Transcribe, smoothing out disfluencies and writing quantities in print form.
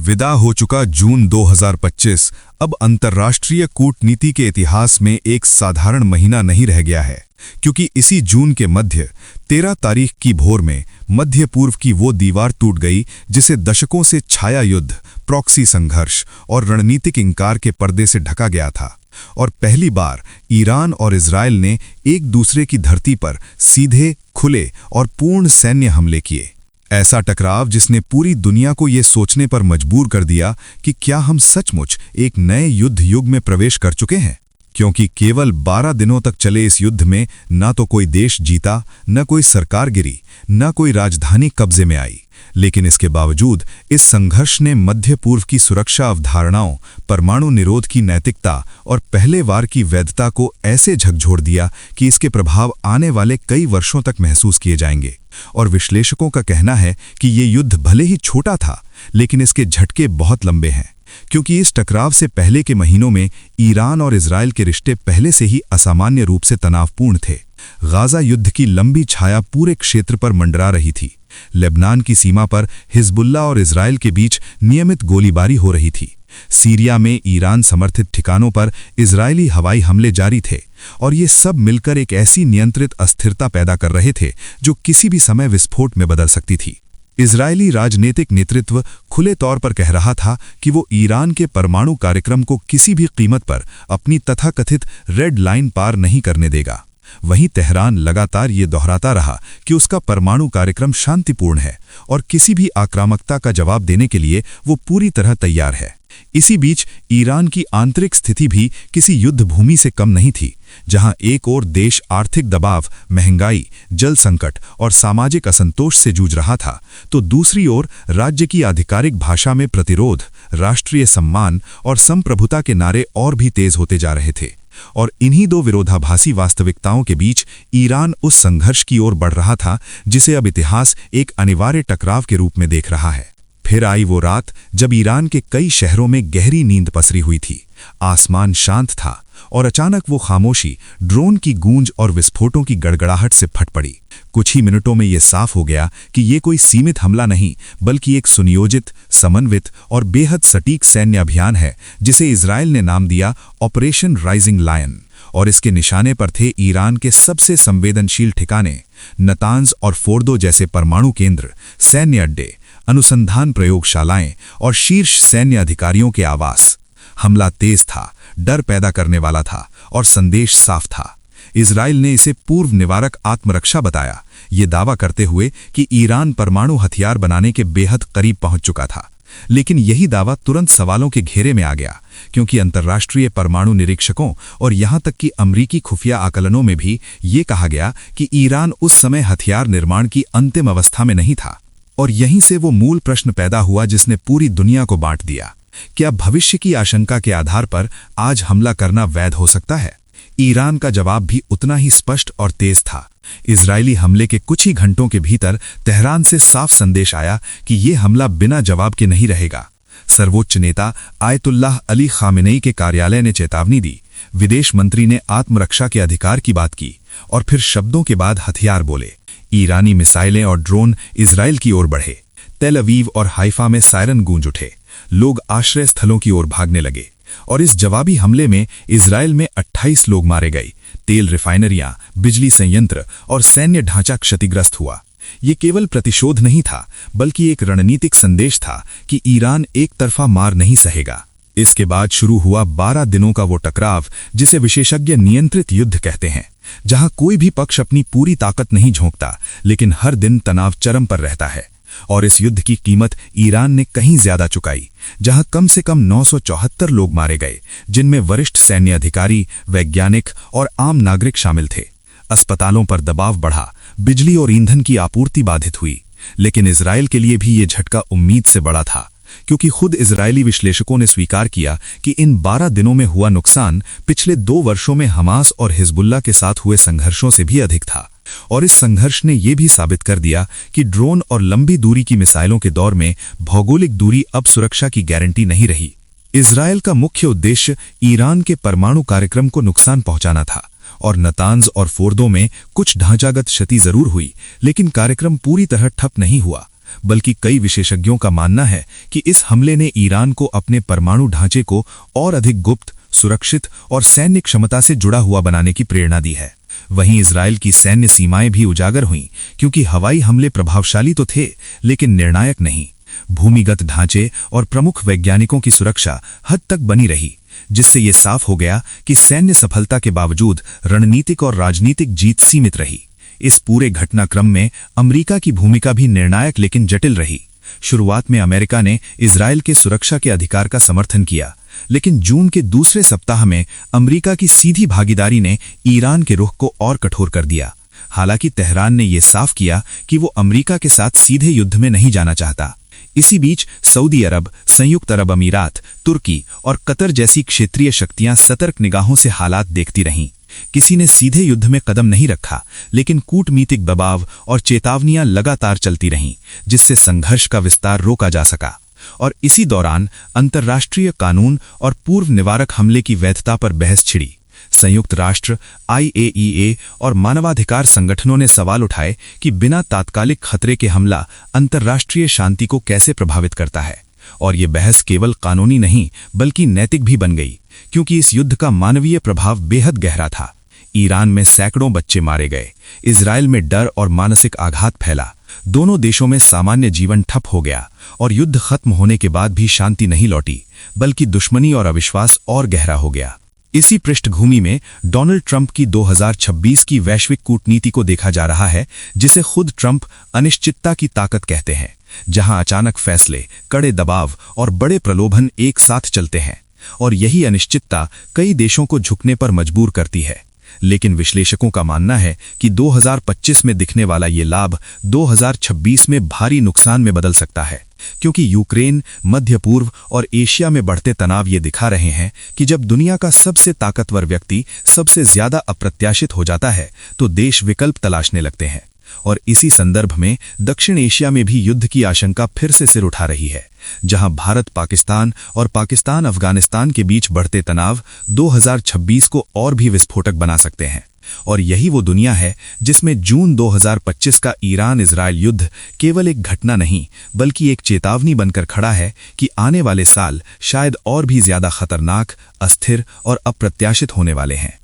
विदा हो चुका जून 2025 अब अंतर्राष्ट्रीय कूटनीति के इतिहास में एक साधारण महीना नहीं रह गया है, क्योंकि इसी जून के मध्य 13 तारीख की भोर में मध्य पूर्व की वो दीवार टूट गई जिसे दशकों से छाया युद्ध, प्रॉक्सी संघर्ष और रणनीतिक इंकार के पर्दे से ढका गया था। और पहली बार ईरान और इजराइल ने एक दूसरे की धरती पर सीधे, खुले और पूर्ण सैन्य हमले किए। ऐसा टकराव जिसने पूरी दुनिया को ये सोचने पर मजबूर कर दिया कि क्या हम सचमुच एक नए युद्ध युग में प्रवेश कर चुके हैं, क्योंकि केवल 12 दिनों तक चले इस युद्ध में न तो कोई देश जीता, न कोई सरकार गिरी, न कोई राजधानी कब्जे में आई। लेकिन इसके बावजूद इस संघर्ष ने मध्य पूर्व की सुरक्षा अवधारणाओं, परमाणु निरोध की नैतिकता और पहले वार की वैधता को ऐसे झकझोर दिया कि इसके प्रभाव आने वाले कई वर्षों तक महसूस किए जाएंगे। और विश्लेषकों का कहना है कि ये युद्ध भले ही छोटा था, लेकिन इसके झटके बहुत लंबे हैं, क्योंकि इस टकराव से पहले के महीनों में ईरान और इजराइल के रिश्ते पहले से ही असामान्य रूप से तनावपूर्ण थे। गाजा युद्ध की लंबी छाया पूरे क्षेत्र पर मंडरा रही थी। लेबनान की सीमा पर हिजबुल्लाह और इजराइल के बीच नियमित गोलीबारी हो रही थी। सीरिया में ईरान समर्थित ठिकानों पर इजरायली हवाई हमले जारी थे, और ये सब मिलकर एक ऐसी नियंत्रित अस्थिरता पैदा कर रहे थे जो किसी भी समय विस्फोट में बदल सकती थी। इजरायली राजनीतिक नेतृत्व खुले तौर पर कह रहा था कि वो ईरान के परमाणु कार्यक्रम को किसी भी कीमत पर अपनी तथाकथित रेड लाइन पार नहीं करने देगा। वहीं तेहरान लगातार ये दोहराता रहा कि उसका परमाणु कार्यक्रम शांतिपूर्ण है और किसी भी आक्रामकता का जवाब देने के लिए वो पूरी तरह तैयार है। इसी बीच ईरान की आंतरिक स्थिति भी किसी युद्ध भूमि से कम नहीं थी, जहां एक ओर देश आर्थिक दबाव, महंगाई, जल संकट और सामाजिक असंतोष से जूझ रहा था, तो दूसरी ओर राज्य की आधिकारिक भाषा में प्रतिरोध, राष्ट्रीय सम्मान और संप्रभुता के नारे और भी तेज होते जा रहे थे। और इन्हीं दो विरोधाभासी वास्तविकताओं के बीच ईरान उस संघर्ष की ओर बढ़ रहा था जिसे अब इतिहास एक अनिवार्य टकराव के रूप में देख रहा है। फिर आई वो रात जब ईरान के कई शहरों में गहरी नींद पसरी हुई थी। आसमान शांत था और अचानक वो खामोशी ड्रोन की गूंज और विस्फोटों की गड़गड़ाहट से फट पड़ी। कुछ ही मिनटों में ये साफ हो गया कि ये कोई सीमित हमला नहीं, बल्कि एक सुनियोजित, समन्वित और बेहद सटीक सैन्य अभियान है जिसे इजराइल ने नाम दिया ऑपरेशन राइजिंग लायन। और इसके निशाने पर थे ईरान के सबसे संवेदनशील ठिकाने, नतांज और फोर्दो जैसे परमाणु केंद्र, सैन्य अड्डे, अनुसंधान प्रयोगशालाएं और शीर्ष सैन्य अधिकारियों के आवास। हमला तेज था, डर पैदा करने वाला था और संदेश साफ था। इजराइल ने इसे पूर्व निवारक आत्मरक्षा बताया, ये दावा करते हुए कि ईरान परमाणु हथियार बनाने के बेहद करीब पहुंच चुका था। लेकिन यही दावा तुरंत सवालों के घेरे में आ गया, क्योंकि अंतर्राष्ट्रीय परमाणु निरीक्षकों और यहां तक कि अमरीकी खुफिया आकलनों में भी ये कहा गया कि ईरान उस समय हथियार निर्माण की अंतिम अवस्था में नहीं था। और यहीं से वो मूल प्रश्न पैदा हुआ जिसने पूरी दुनिया को बांट दिया। क्या भविष्य की आशंका के आधार पर आज हमला करना वैध हो सकता है? ईरान का जवाब भी उतना ही स्पष्ट और तेज था। इजरायली हमले के कुछ ही घंटों के भीतर तेहरान से साफ संदेश आया कि यह हमला बिना जवाब के नहीं रहेगा। सर्वोच्च नेता आयतुल्लाह अली खामेनेई के कार्यालय ने चेतावनी दी, विदेश मंत्री ने आत्मरक्षा के अधिकार की बात की, और फिर शब्दों के बाद हथियार बोले। ईरानी मिसाइलें और ड्रोन इजराइल की ओर बढ़े। तेल अवीव और हाइफा में सायरन गूंज उठे। लोग आश्रय स्थलों की ओर भागने लगे। और इस जवाबी हमले में इजराइल में 28 लोग मारे गए। तेल रिफाइनरियां, बिजली संयंत्र और सैन्य ढांचा क्षतिग्रस्त हुआ। ये केवल प्रतिशोध नहीं था, बल्कि एक रणनीतिक संदेश था कि ईरान एक तरफा मार नहीं सहेगा। इसके बाद शुरू हुआ 12 दिनों का वो टकराव जिसे विशेषज्ञ नियंत्रित युद्ध कहते हैं, जहां कोई भी पक्ष अपनी पूरी ताकत नहीं झोंकता, लेकिन हर दिन तनाव चरम पर रहता है। और इस युद्ध की कीमत ईरान ने कहीं ज्यादा चुकाई, जहां कम से कम 974 लोग मारे गए, जिनमें वरिष्ठ सैन्य अधिकारी, वैज्ञानिक और आम नागरिक शामिल थे। अस्पतालों पर दबाव बढ़ा, बिजली और ईंधन की आपूर्ति बाधित हुई। लेकिन इजराइल के लिए भी ये झटका उम्मीद से बड़ा था, क्योंकि खुद इजरायली विश्लेषकों ने स्वीकार किया कि इन 12 दिनों में हुआ नुकसान पिछले 2 वर्षों में हमास और हिजबुल्लाह के साथ हुए संघर्षों से भी अधिक था। और इस संघर्ष ने यह भी साबित कर दिया कि ड्रोन और लंबी दूरी की मिसाइलों के दौर में भौगोलिक दूरी अब सुरक्षा की गारंटी नहीं रही। इजराइल का मुख्य उद्देश्य ईरान के परमाणु कार्यक्रम को नुकसान पहुंचाना था, और नतांज और फोर्दो में कुछ ढांचागत क्षति जरूर हुई, लेकिन कार्यक्रम पूरी तरह ठप नहीं हुआ। बल्कि कई विशेषज्ञों का मानना है कि इस हमले ने ईरान को अपने परमाणु ढांचे को और अधिक गुप्त, सुरक्षित और सैन्य क्षमता से जुड़ा हुआ बनाने की प्रेरणा दी है। वहीं इजरायल की सैन्य सीमाएं भी उजागर हुईं, क्योंकि हवाई हमले प्रभावशाली तो थे लेकिन निर्णायक नहीं। भूमिगत ढांचे और प्रमुख वैज्ञानिकों की सुरक्षा हद तक बनी रही, जिससे ये साफ हो गया कि सैन्य सफलता के बावजूद रणनीतिक और राजनीतिक जीत सीमित रही। इस पूरे घटनाक्रम में अमेरिका की भूमिका भी निर्णायक लेकिन जटिल रही। शुरुआत में अमेरिका ने इजरायल के सुरक्षा के अधिकार का समर्थन किया, लेकिन जून के दूसरे सप्ताह में अमेरिका की सीधी भागीदारी ने ईरान के रुख को और कठोर कर दिया। हालांकि तेहरान ने यह साफ किया कि वो अमेरिका के साथ सीधे युद्ध में नहीं जाना चाहता। इसी बीच सऊदी अरब, संयुक्त अरब अमीरात, तुर्की और कतर जैसी क्षेत्रीय शक्तियां सतर्क निगाहों से हालात देखती रहीं। किसी ने सीधे युद्ध में कदम नहीं रखा, लेकिन कूटनीतिक दबाव और चेतावनियां लगातार चलती रहीं, जिससे संघर्ष का विस्तार रोका जा सका। और इसी दौरान अंतर्राष्ट्रीय कानून और पूर्व निवारक हमले की वैधता पर बहस छिड़ी। संयुक्त राष्ट्र, IAEA और मानवाधिकार संगठनों ने सवाल उठाए कि बिना तात्कालिक खतरे के हमला अंतर्राष्ट्रीय शांति को कैसे प्रभावित करता है। और ये बहस केवल कानूनी नहीं बल्कि नैतिक भी बन गई, क्योंकि इस युद्ध का मानवीय प्रभाव बेहद गहरा था। ईरान में सैकड़ों बच्चे मारे गए, इजरायल में डर और मानसिक आघात फैला, दोनों देशों में सामान्य जीवन ठप हो गया और युद्ध खत्म होने के बाद भी शांति नहीं लौटी, बल्कि दुश्मनी और अविश्वास और गहरा हो गया। इसी पृष्ठभूमि में डोनाल्ड ट्रंप की 2026 की वैश्विक कूटनीति को देखा जा रहा है, जिसे खुद ट्रंप अनिश्चितता की ताकत कहते हैं, जहां अचानक फैसले, कड़े दबाव और बड़े प्रलोभन एक साथ चलते हैं। और यही अनिश्चितता कई देशों को झुकने पर मजबूर करती है। लेकिन विश्लेषकों का मानना है कि 2025 में दिखने वाला ये लाभ 2026 में भारी नुकसान में बदल सकता है, क्योंकि यूक्रेन, मध्य पूर्व और एशिया में बढ़ते तनाव ये दिखा रहे हैं कि जब दुनिया का सबसे ताकतवर व्यक्ति सबसे ज्यादा अप्रत्याशित हो जाता है तो देश विकल्प तलाशने लगते हैं। और इसी संदर्भ में दक्षिण एशिया में भी युद्ध की आशंका फिर से सिर उठा रही है, जहां भारत पाकिस्तान और पाकिस्तान अफगानिस्तान के बीच बढ़ते तनाव 2026 को और भी विस्फोटक बना सकते हैं। और यही वो दुनिया है जिसमें जून 2025 का ईरान इजरायल युद्ध केवल एक घटना नहीं बल्कि एक चेतावनी बनकर खड़ा है कि आने वाले साल शायद और भी ज्यादा खतरनाक, अस्थिर और अप्रत्याशित होने वाले हैं।